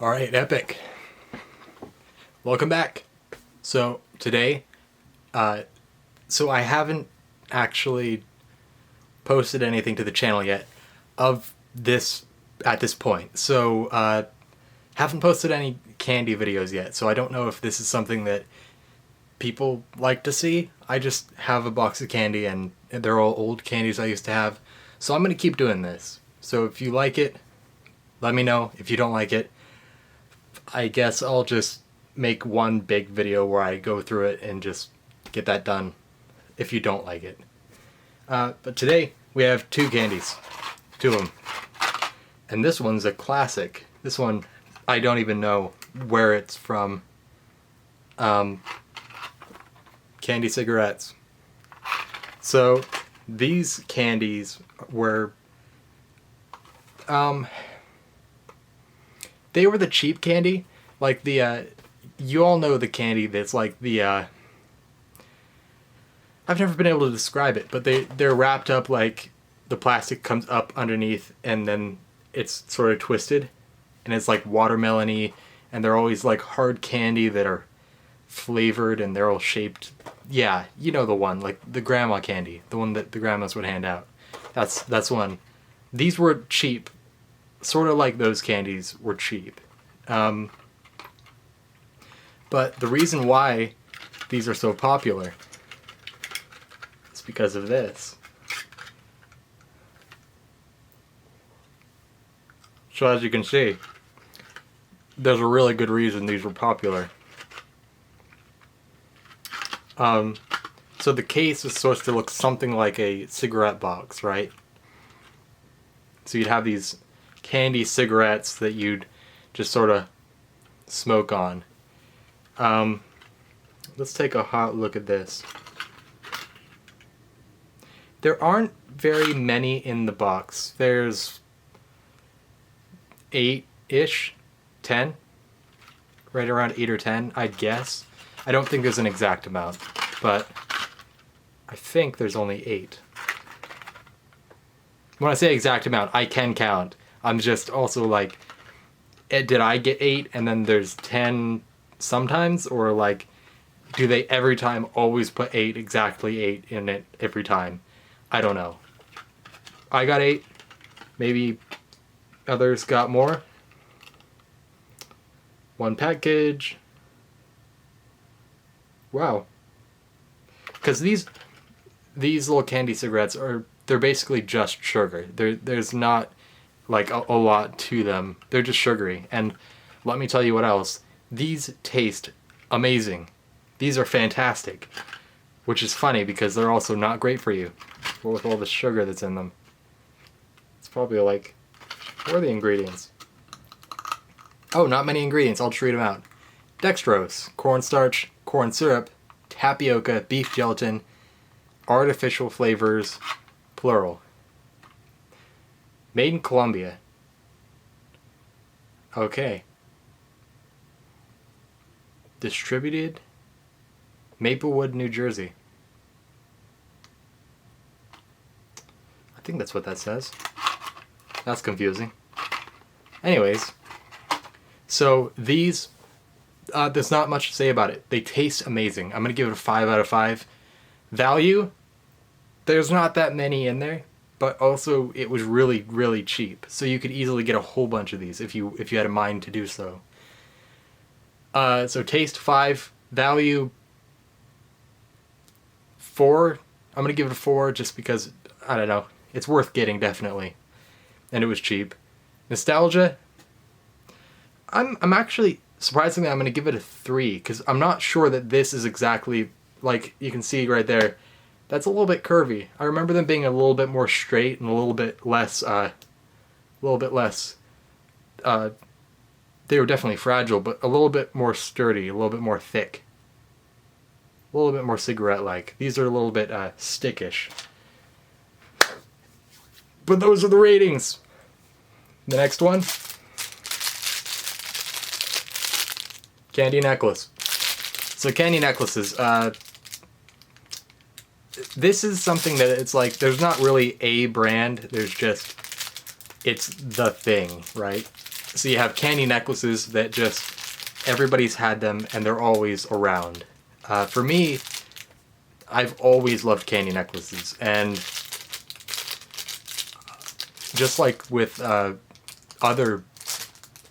Alright, epic. Welcome back. So today, so I haven't actually posted anything to the channel yet of this at this point. So haven't posted any candy videos yet, so I don't know if this is something that people like to see. I just have a box of candy and they're all old candies I used to have. So I'm going to keep doing this. So if you like it, let me know. If you don't like it, I guess I'll just make one big video where I go through it and just get that done if you don't like it. But today we have two candies. Two of them. And this one's a classic. This one, I don't even know where it's from. Candy cigarettes. So these candies were they were the cheap candy, like the you all know the candy that's like the I've never been able to describe it, but they're wrapped up like the plastic comes up underneath and then it's sort of twisted and it's like watermelon-y, and they're always like hard candy that are flavored and they're all shaped. Yeah, you know the one, like the grandma candy, the one that the grandmas would hand out. That's one. These were cheap, sort of like those candies were cheap. But the reason why these are so popular is because of this. So as you can see, there's a really good reason these were popular. So the case is supposed to look something like a cigarette box, right? So you'd have these candy cigarettes that you'd just sort of smoke on. Let's take a hot look at this. There aren't very many in the box. There's 8-ish, 10, right around 8 or 10, I'd guess. I don't think there's an exact amount, but I think there's only 8. When I say exact amount, I can count. I'm just also like, did I get 8 and then there's 10 sometimes? Or like, do they every time always put 8, exactly 8 in it every time? I don't know. I got 8. Maybe others got more. One package. Wow. Because these little candy cigarettes they're basically just sugar. There's not like a lot to them. They're just sugary. And let me tell you what else. These taste amazing. These are fantastic. Which is funny because they're also not great for you. But with all the sugar that's in them. It's probably like, what are the ingredients? Oh, not many ingredients. I'll just read them out. Dextrose, cornstarch, corn syrup, tapioca, beef gelatin, artificial flavors, plural. Made in Colombia. Okay. Distributed Maplewood, New Jersey. I think that's what that says. That's confusing. Anyways, so these there's not much to say about it. They taste amazing. I'm gonna give it a 5 out of 5. Value, there's not that many in there, but also it was really, really cheap. So you could easily get a whole bunch of these if you had a mind to do so. So taste 5, value 4. I'm gonna give it a 4 just because, I don't know, it's worth getting definitely, and it was cheap. Nostalgia, I'm actually surprisingly, I'm going to give it a 3 because I'm not sure that this is exactly, like you can see right there, that's a little bit curvy. I remember them being a little bit more straight and a little bit less, they were definitely fragile, but a little bit more sturdy, a little bit more thick, a little bit more cigarette-like. These are a little bit stickish. But those are the ratings. The next one. Candy necklace. So candy necklaces, this is something that it's like, there's not really a brand, there's just, it's the thing, right? So you have candy necklaces that just, everybody's had them and they're always around. For me, I've always loved candy necklaces, and just like with other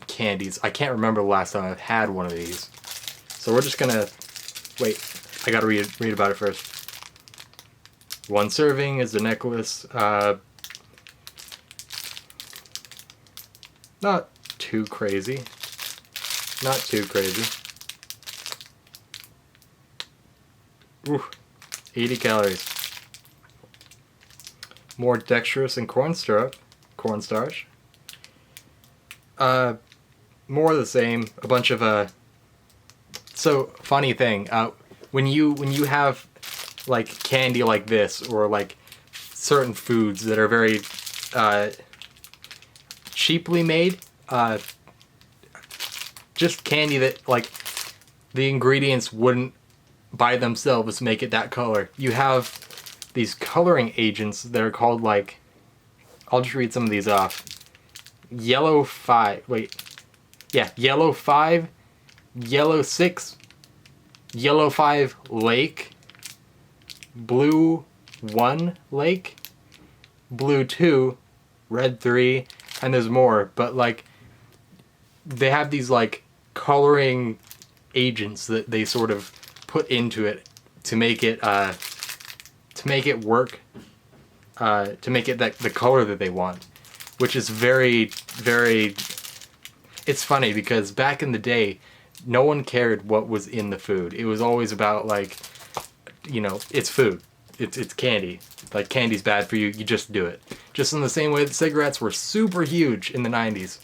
candies, I can't remember the last time I've had one of these. So we're just gonna, wait, I gotta read about it first. One serving is the necklace. Not too crazy. Not too crazy. Ooh, 80 calories. More dextrose and cornstarch. More of the same. A bunch of So funny thing. When you have like candy like this, or like certain foods that are very cheaply made, just candy that like the ingredients wouldn't by themselves make it that color. You have these coloring agents that are called, like, I'll just read some of these off. Yellow 5, Yellow 5, Yellow 6, Yellow 5 Lake, Blue 1 Lake, Blue 2, Red 3, and there's more, but like they have these like coloring agents that they sort of put into it to make it work, to make it the color that they want, which is very, very, it's funny because back in the day, no one cared what was in the food. It was always about, like, you know, it's food. It's candy. Like, candy's bad for you, you just do it. Just in the same way that cigarettes were super huge in the 90s.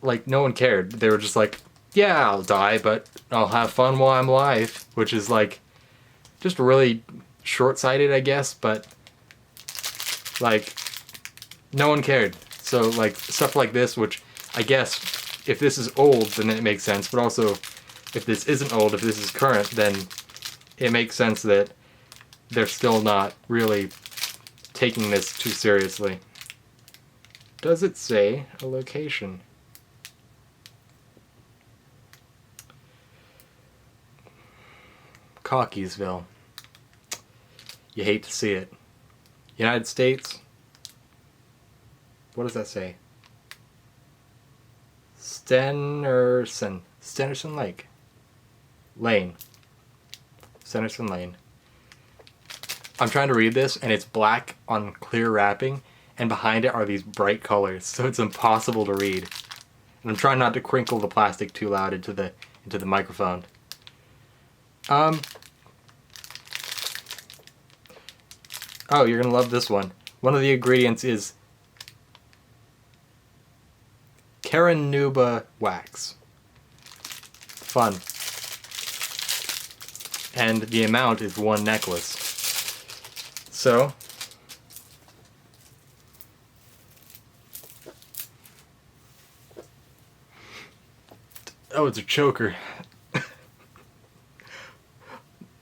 Like, no one cared. They were just like, yeah, I'll die, but I'll have fun while I'm alive. Which is, like, just really short-sighted, I guess, but, like, no one cared. So, like, stuff like this, which I guess if this is old, then it makes sense, but also if this isn't old, if this is current, then it makes sense that they're still not really taking this too seriously. Does it say a location? Cockeysville. You hate to see it. United States. What does that say? Stenerson Lake. Lane. Stenerson Lane. I'm trying to read this, and it's black on clear wrapping, and behind it are these bright colors, so it's impossible to read. And I'm trying not to crinkle the plastic too loud into the microphone. Oh, you're gonna love this one. One of the ingredients is Caranuba wax. Fun. And the amount is 1 necklace. So, oh, it's a choker.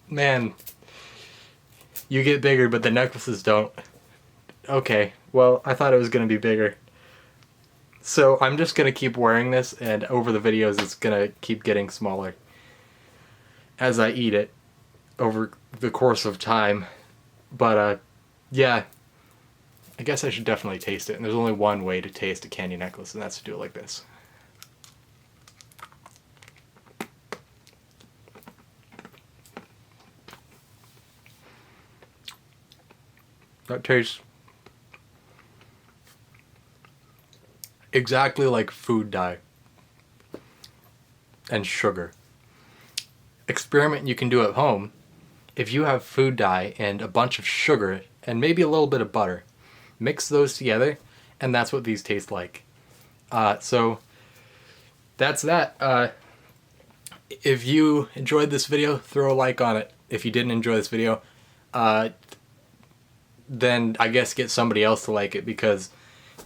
Man, you get bigger, but the necklaces don't. Okay, well, I thought it was going to be bigger. So I'm just going to keep wearing this, and over the videos it's going to keep getting smaller as I eat it over the course of time. But, yeah, I guess I should definitely taste it. And there's only one way to taste a candy necklace, and that's to do it like this. That tastes exactly like food dye and sugar. Experiment you can do at home. If you have food dye and a bunch of sugar and maybe a little bit of butter, mix those together, and that's what these taste like. So that's that. If you enjoyed this video, throw a like on it. If you didn't enjoy this video, then I guess get somebody else to like it, because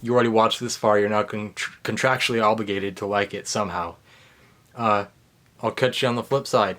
you already watched this far. You're not contractually obligated to like it somehow. I'll catch you on the flip side.